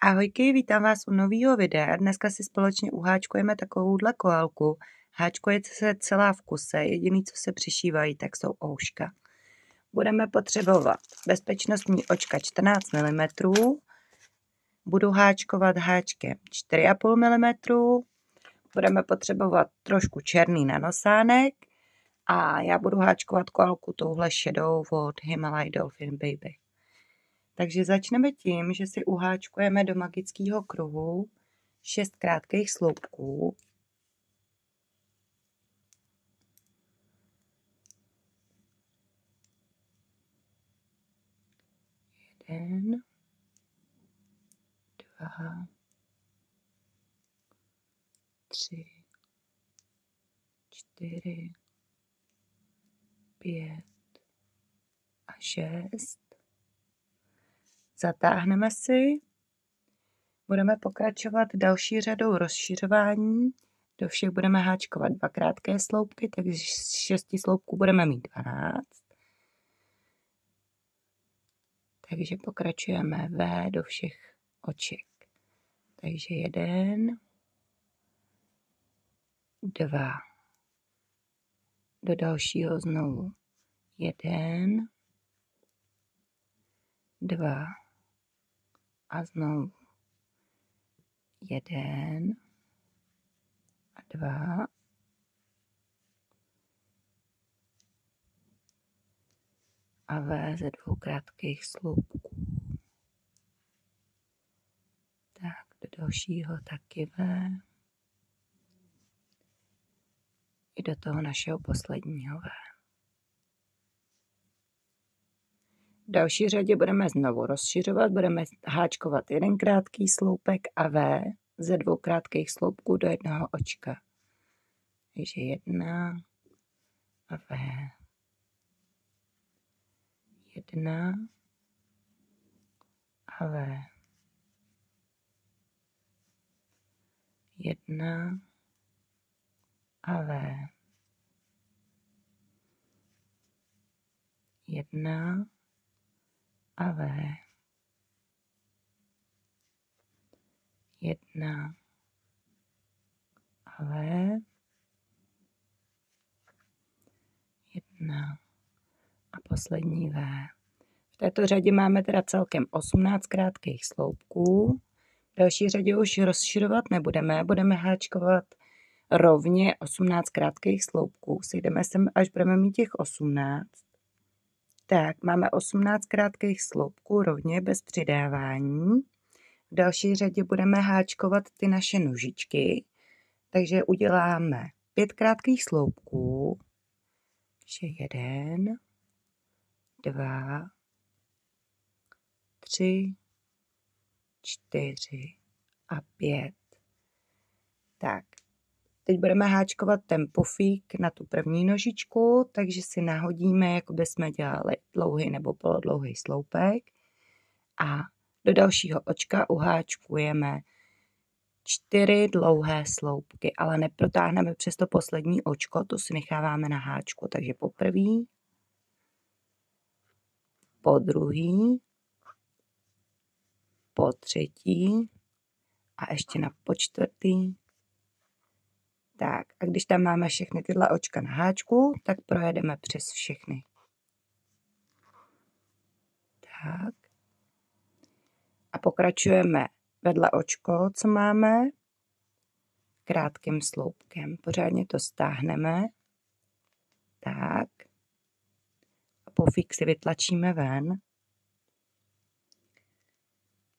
Ahojky, vítám vás u nového videa. Dneska si společně uháčkujeme takovouhle koálku. Háčkuje se celá v kuse, jediný, co se přišívají, tak jsou ouška. Budeme potřebovat bezpečnostní očka 14 mm, budu háčkovat háčkem 4,5 mm, budeme potřebovat trošku černý nanosánek a já budu háčkovat koálku touhle šedou od Himalaya Dolphin Baby. Takže začneme tím, že si uháčkujeme do magického kruhu 6 krátkých sloupků. Jeden, dva, tři, 4, 5 a 6. Zatáhneme si. Budeme pokračovat další řadou rozšiřování. Do všech budeme háčkovat 2 krátké sloupky, takže z 6 sloupků budeme mít 12. Takže pokračujeme V do všech oček. Takže 1, 2. Do dalšího znovu 1, 2 a znovu 1 a 2 a V ze 2 krátkých sloupků. Tak, do dalšího taky V. I do toho našeho posledního V. V další řadě budeme znovu rozšiřovat, budeme háčkovat 1 krátký sloupek a V ze 2 krátkých sloupků do jednoho očka. Takže 1 a V. 1 a V. 1 a V. 1 a V. 1 a V. 1 a poslední V. V této řadě máme teda celkem 18 krátkých sloupků. V další řadě už rozšiřovat nebudeme, budeme háčkovat rovně 18 krátkých sloupků. Sejdeme sem, až budeme mít těch 18. Tak, máme 18 krátkých sloupků rovně bez přidávání. V další řadě budeme háčkovat ty naše nožičky, takže uděláme 5 krátkých sloupků, takže 1, 2, 3, 4 a 5. Tak, teď budeme háčkovat ten pufík na tu první nožičku, takže si nahodíme, jako by jsme dělali dlouhý nebo polodlouhý sloupek a do dalšího očka uháčkujeme 4 dlouhé sloupky, ale neprotáhneme přes to poslední očko, to si necháváme na háčku. Takže po prvý, po druhý, po třetí a ještě na po čtvrtý. Tak a když tam máme všechny tyhle očka na háčku, tak projedeme přes všechny. Tak. A pokračujeme vedle očko, co máme, krátkým sloupkem. Pořádně to stáhneme. Tak. A pufík si vytlačíme ven.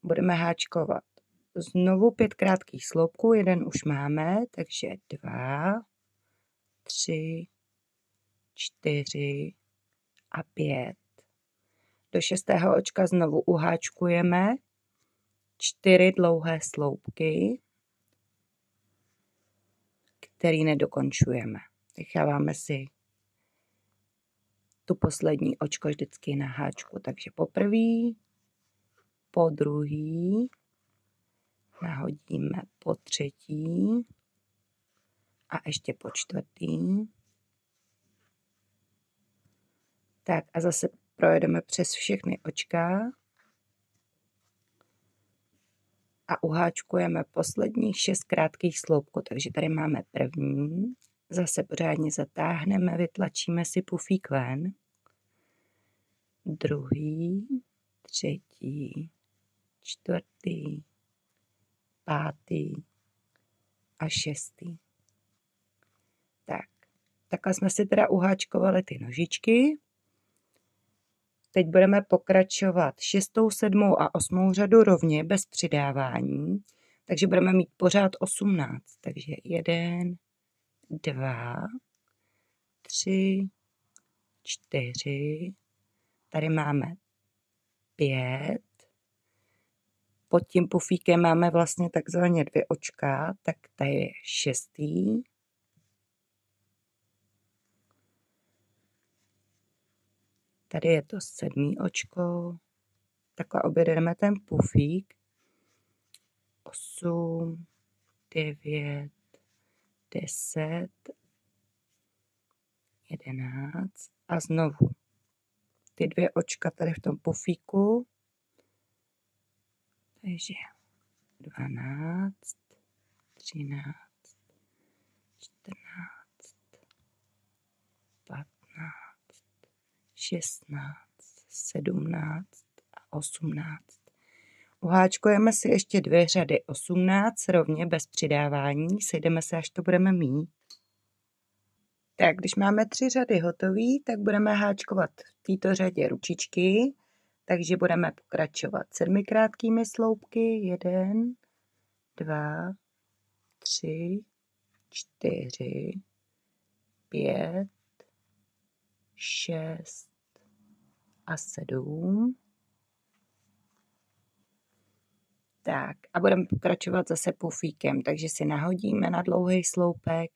Budeme háčkovat znovu 5 krátkých sloupků, jeden už máme, takže 2, 3, 4 a 5. Do 6. očka znovu uháčkujeme 4 dlouhé sloupky, který nedokončujeme. Necháváme si tu poslední očko vždycky na háčku, takže po prvý, po druhý, nahodíme po třetí a ještě po čtvrtý. Tak a zase projedeme přes všechny očka. a uháčkujeme posledních 6 krátkých sloupků. Takže tady máme první, zase pořádně zatáhneme, vytlačíme si pufík ven, druhý, třetí, čtvrtý, pátý a šestý. Takhle jsme si teda uháčkovali ty nožičky. Teď budeme pokračovat 6., 7. a 8. řadu rovně bez přidávání, takže budeme mít pořád 18. Takže 1, 2, 3, 4, tady máme 5, pod tím pufíkem máme vlastně takzvaně 2 očka, tak tady je 6. Tady je to 7. očko, takhle objedeme ten pufík, 8, 9, 10, 11 a znovu ty 2 očka tady v tom pufíku, takže 12, 13, 14, 15, 16, 17 a 18. Uháčkujeme si ještě 2 řady 18 rovně bez přidávání, sejdeme se, až to budeme mít. Tak, když máme 3 řady hotové, tak budeme háčkovat v této řadě ručičky, takže budeme pokračovat 7 krátkými sloupky, 1, 2, 3, 4, 5, 6 a 7. Tak a budeme pokračovat zase pufíkem, takže si nahodíme na dlouhý sloupek,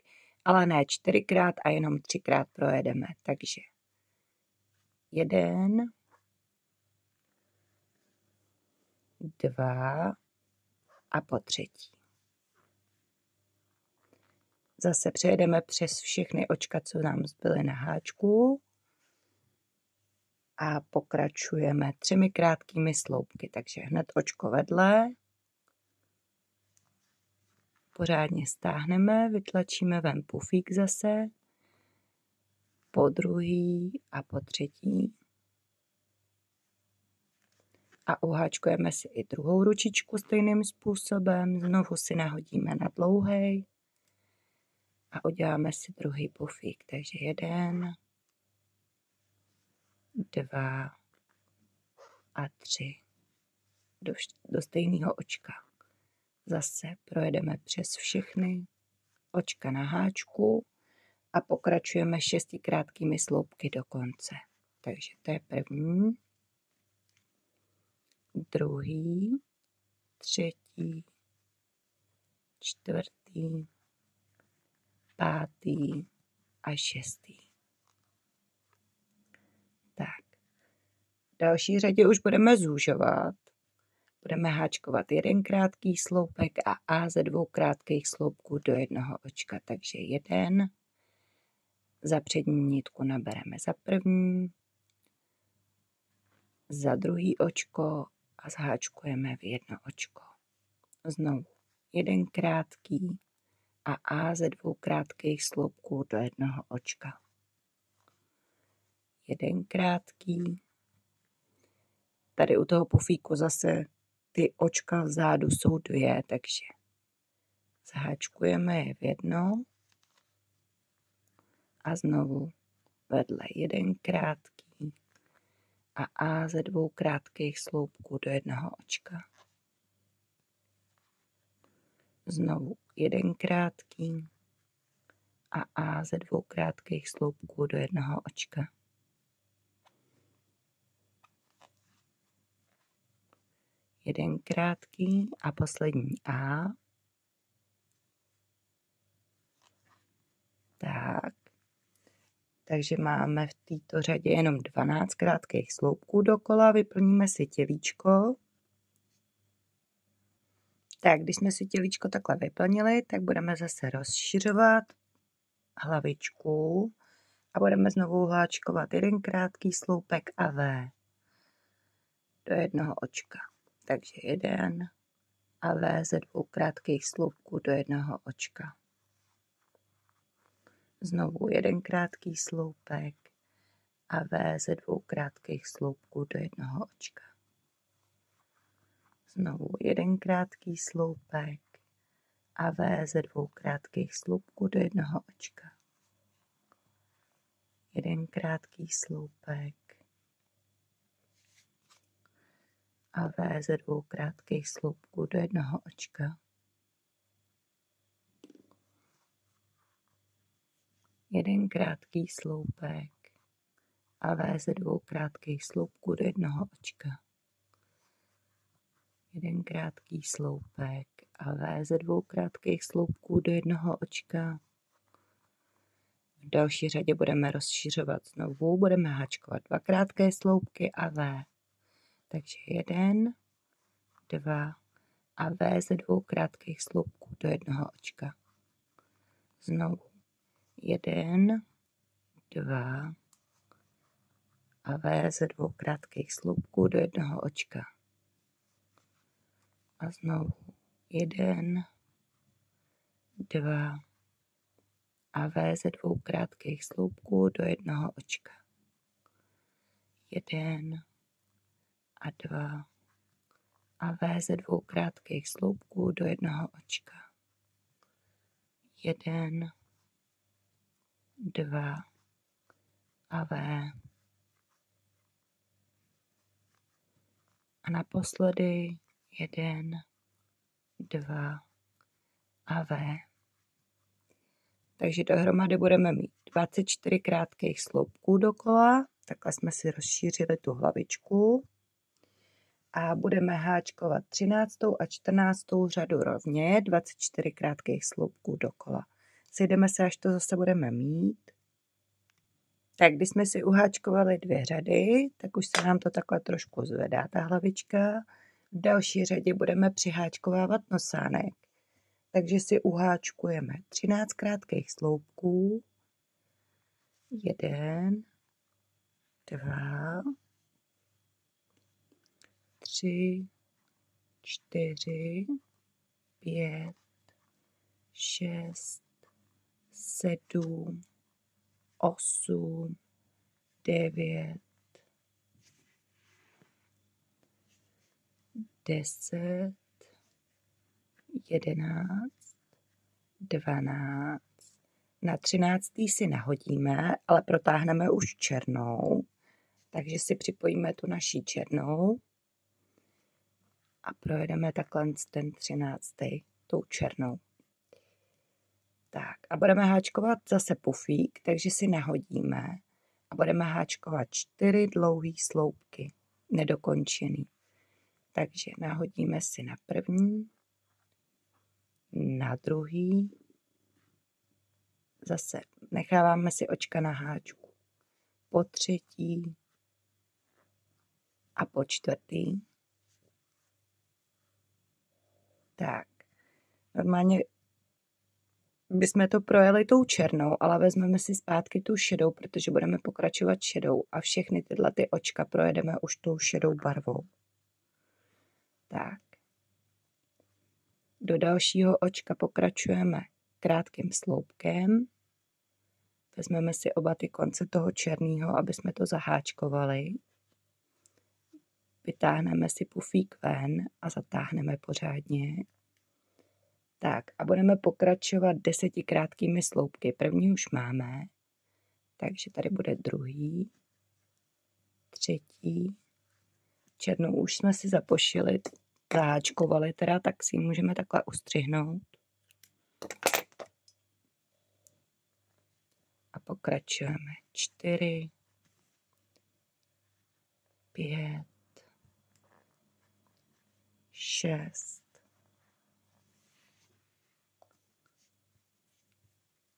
ale ne 4krát a jenom 3krát projedeme. Takže 1, 2 a po třetí. Zase přejedeme přes všechny očka, co nám zbyly na háčku a pokračujeme 3 krátkými sloupky, takže hned očko vedle. Pořádně stáhneme, vytlačíme ven pufík zase, po druhý a po třetí. A uháčkujeme si i druhou ručičku stejným způsobem, znovu si nahodíme na dlouhej a uděláme si druhý pufík, takže 1, 2 a 3 do stejného očka. Zase projedeme přes všechny očka na háčku a pokračujeme 6 krátkými sloupky do konce. Takže to je první, druhý, třetí, čtvrtý, pátý a šestý. Tak, v další řadě už budeme zúžovat. Budeme háčkovat 1 krátký sloupek a ze 2 krátkých sloupků do jednoho očka. Takže 1, za přední nitku nabereme za první, za druhý očko a zháčkujeme v jedno očko. Znovu 1 krátký a ze 2 krátkých sloupků do jednoho očka. 1 krátký. Tady u toho pufíku zase ty očka vzadu jsou 2, takže zháčkujeme je v jedno a znovu vedle 1 krátký a ze 2 krátkých sloupků do jednoho očka. Znovu 1 krátký a ze 2 krátkých sloupků do jednoho očka. Jeden krátký a poslední A. Tak. Takže máme v této řadě jenom 12 krátkých sloupků dokola, vyplníme si tělíčko. Tak, když jsme si tělíčko takhle vyplnili, tak budeme zase rozšiřovat hlavičku a budeme znovu háčkovat 1 krátký sloupek a V do jednoho očka. Takže 1, a V ze 2 krátkých sloupků do jednoho očka. Znovu jeden krátký sloupek a V ze 2 krátkých sloupků do jednoho očka. Znovu jeden krátký sloupek a V ze 2 krátkých sloupků do jednoho očka. Jeden krátký sloupek a V ze 2 krátkých sloupků do jednoho očka. Jeden krátký sloupek a V ze 2 krátkých sloupků do jednoho očka. Jeden krátký sloupek a V ze 2 krátkých sloupků do jednoho očka. V další řadě budeme rozšiřovat znovu, budeme háčkovat 2 krátké sloupky a V. Takže 1, 2 a V ze 2 krátkých sloupků do jednoho očka. Znovu 1, 2 a V ze 2 krátkých sloupků do jednoho očka. A znovu 1, 2 a V ze 2 krátkých sloupků do jednoho očka. 1 a 2 a V ze 2 krátkých sloupků do jednoho očka. 1, 2 a V. A naposledy 1, 2 a V. Takže dohromady budeme mít 24 krátkých sloupků dokola. Takhle jsme si rozšířili tu hlavičku. A budeme háčkovat 13. a 14. řadu rovně 24 krátkých sloupků dokola. Sejdeme se, až to zase budeme mít. Tak když jsme si uháčkovali 2 řady, tak už se nám to takhle trošku zvedá, ta hlavička. V další řadě budeme přiháčkovávat nosánek. Takže si uháčkujeme 13 krátkých sloupků. 1, 2, 3, 4, 5, 6, 7, 8, 9, 10, 11, 12. Na 13. si nahodíme, ale protáhneme už černou. Takže si připojíme tu naší černou a projedeme takhle ten 13. tou černou. Tak a budeme háčkovat zase pufík, takže si nahodíme a budeme háčkovat 4 dlouhé sloupky, nedokončený. Takže nahodíme si na první, na druhý, zase necháváme si očka na háčku, po třetí a po čtvrtý. Tak, normálně bychom to projeli tou černou, ale vezmeme si zpátky tu šedou, protože budeme pokračovat šedou a všechny tyhle ty očka projedeme už tou šedou barvou. Tak. Do dalšího očka pokračujeme krátkým sloupkem. Vezmeme si oba ty konce toho černého, aby jsme to zaháčkovali. Vytáhneme si pufík ven a zatáhneme pořádně. Tak a budeme pokračovat 10 krátkými sloupky. První už máme, takže tady bude druhý, třetí. Černou už jsme si zapošili, zaháčkovali teda, tak si ji můžeme takhle ustřihnout. A pokračujeme 4, 5, 6,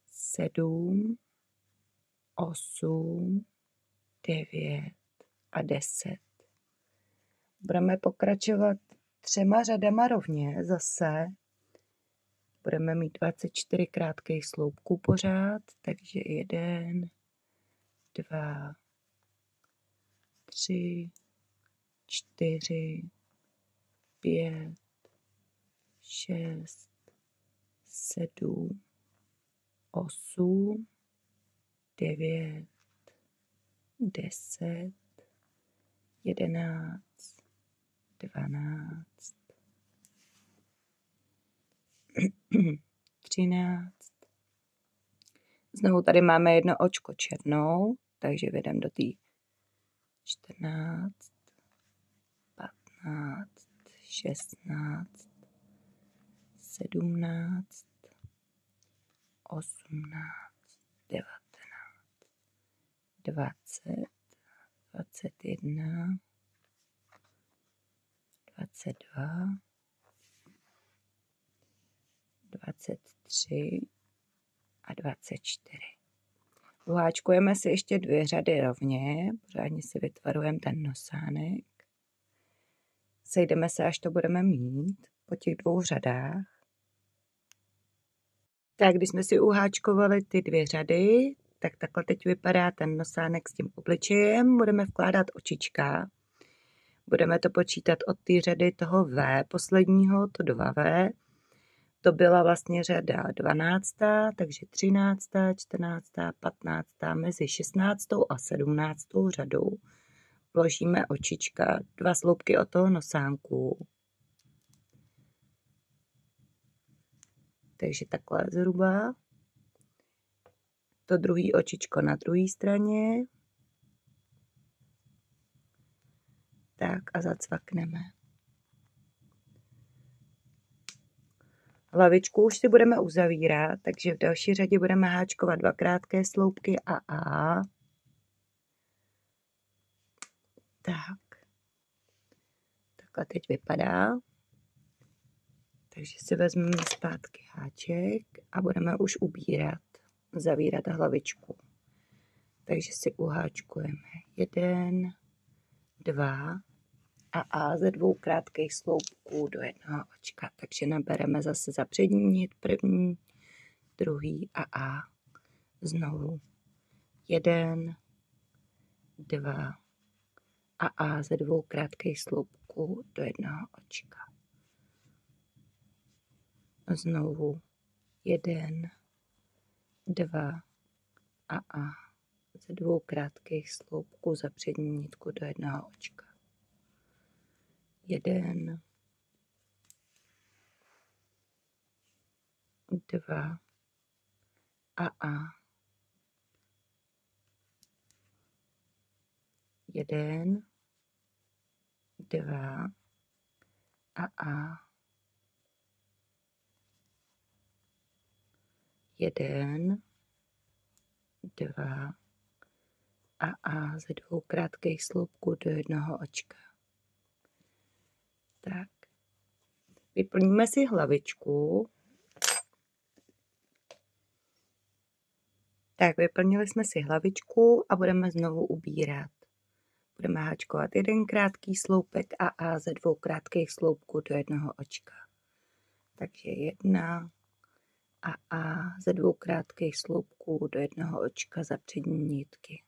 7, 8, 9 a 10. Budeme pokračovat 3 řadama rovně zase. Budeme mít 24 krátkých sloupků pořád, takže 1, 2, 3, 4, 5, 6, 7, 8, 9, 10, 11, 12, 13. Znovu tady máme jedno očko černou, takže vedeme do té 14, 15, 16, 17, 18, 19, 20, 21, 22, 23 a 24. Uháčkujeme si ještě 2 řady rovně, pořádně si vytvarujeme ten nosánek. Sejdeme se, až to budeme mít po těch 2 řadách. Tak když jsme si uháčkovali ty 2 řady, tak takhle teď vypadá ten nosánek s tím obličejem. Budeme vkládat očička. Budeme to počítat od té řady toho V posledního, to 2V. To byla vlastně řada 12., takže 13., 14., 15. Mezi 16. a 17. řadou vložíme očička, 2 sloupky od toho nosánku. Takže takhle zhruba. To druhý očičko na druhé straně. Tak a zacvakneme. Hlavičku už si budeme uzavírat, takže v další řadě budeme háčkovat 2 krátké sloupky a. Tak. Takhle teď vypadá. Takže si vezmeme zpátky háček a budeme už ubírat, zavírat hlavičku. Takže si uháčkujeme 1, 2 a ze 2 krátkých sloupků do jednoho očka. Takže nabereme zase za přední nit, první, druhý a. Znovu 1, 2 a ze 2 krátkých sloupků do jednoho očka. Znovu 1, 2 a ze 2 krátkých sloupků za přední nitku do jednoho očka. 1, 2 a 1, 2 a 1, 2 a ze 2 krátkých sloupků do jednoho očka. Tak. Vyplníme si hlavičku. Tak, vyplnili jsme si hlavičku a budeme znovu ubírat. Budeme háčkovat 1 krátký sloupek a ze 2 krátkých sloupků do jednoho očka. Takže 1 a ze 2 krátkých sloupků do jednoho očka za přední nitky.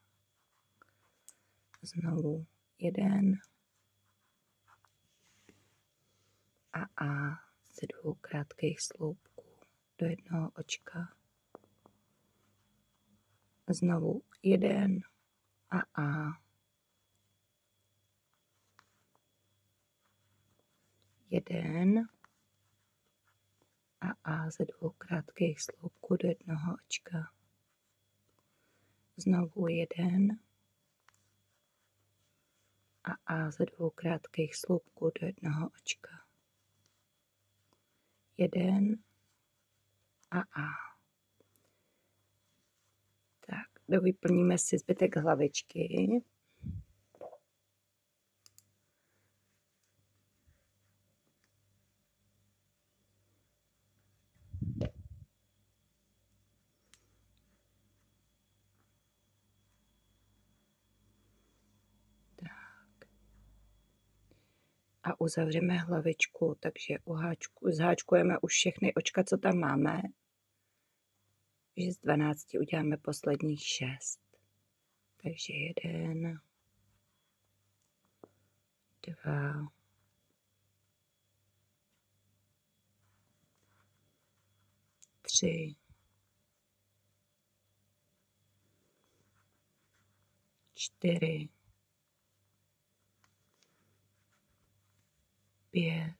Znovu 1 a ze 2 krátkých sloupků do jednoho očka. Znovu 1 a 1 a ze 2 krátkých sloupků do jednoho očka. Znovu 1 a ze 2 krátkých sloupků do jednoho očka. 1 a. Tak, dovyplníme si zbytek hlavičky. A uzavřeme hlavičku, takže zháčkujeme už všechny očka, co tam máme. Takže z 12 uděláme posledních 6. Takže 1, 2, 3, 4, 5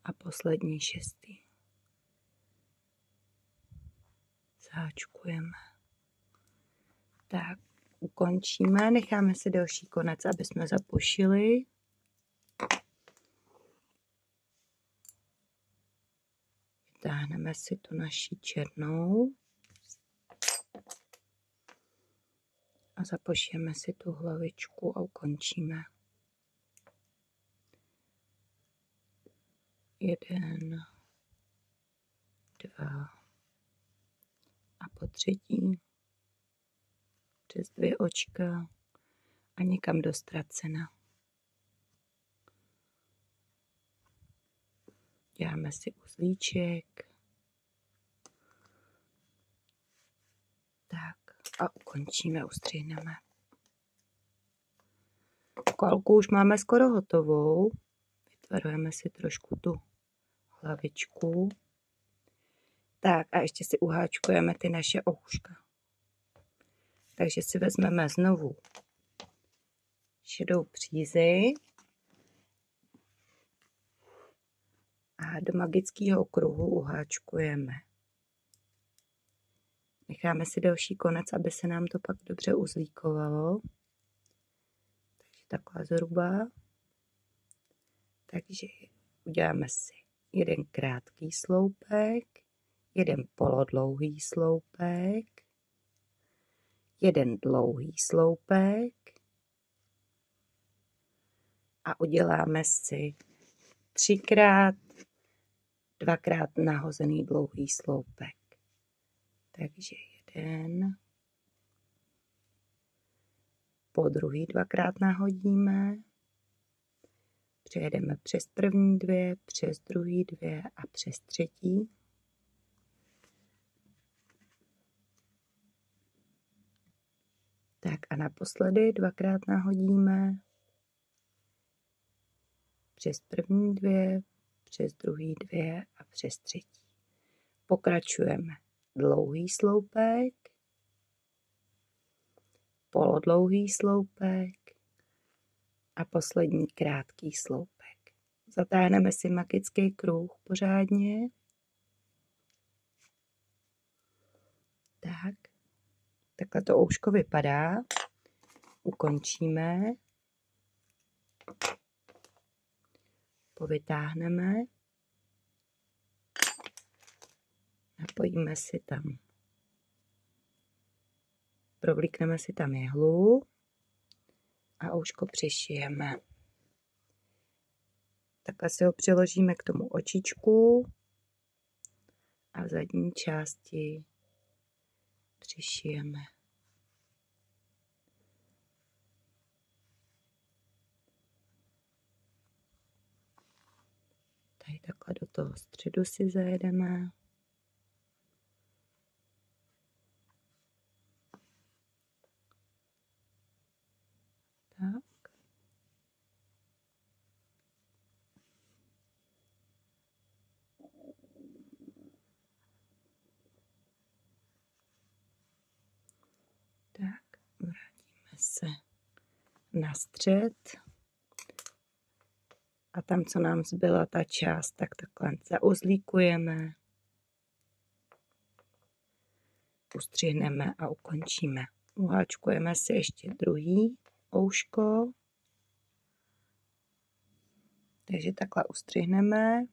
a poslední 6. Zaháčkujeme. Tak, ukončíme, necháme si další konec, aby jsme zapošili. Vytáhneme si tu naši černou a zapošijeme si tu hlavičku a ukončíme. 1, 2 a po třetí přes 2 očka a někam do ztracena. Děláme si uzlíček. Tak a ukončíme, ustřihneme. Kolku už máme skoro hotovou. Vytvarujeme si trošku tu hlavičku. Tak a ještě si uháčkujeme ty naše ouška. Takže si vezmeme znovu šedou přízi a do magického kruhu uháčkujeme. Necháme si další konec, aby se nám to pak dobře uzlíkovalo. Takže takhle zhruba. Takže uděláme si jeden krátký sloupek, jeden polodlouhý sloupek, jeden dlouhý sloupek a uděláme si 3x, 2x nahozený dlouhý sloupek. Takže jeden, po druhý 2x nahodíme, přejedeme přes první 2, přes druhý 2 a přes třetí. Tak a naposledy 2x nahodíme přes první 2, přes druhý 2 a přes třetí. Pokračujeme. Dlouhý sloupek, polodlouhý sloupek a poslední krátký sloupek. Zatáhneme si magický kruh pořádně. Tak. Takhle to ouško vypadá. Ukončíme. Povytáhneme. Napojíme si tam. Provlíkneme si tam jehlu a ouško přišijeme. Takhle si ho přiložíme k tomu očičku a v zadní části přišijeme. Tady takhle do toho středu si zajedeme. Tak. Tak, vrátíme se na střed. A tam, co nám zbyla ta část, tak takhle zauzlíkujeme, ustřihneme a ukončíme. Uháčkujeme si ještě druhý ouško. Takže takhle ustřihneme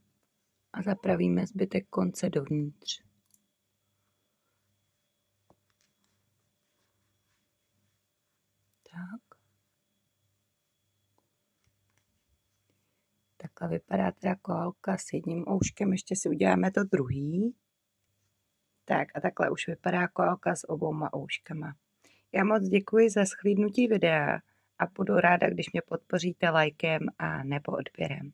a zapravíme zbytek konce dovnitř. Tak. Takhle vypadá teda koálka s jedním ouškem, ještě si uděláme to druhý. Tak a takhle už vypadá koálka s obouma ouškama. Já moc děkuji za shlédnutí videa a budu ráda, když mě podpoříte lajkem a nebo odběrem.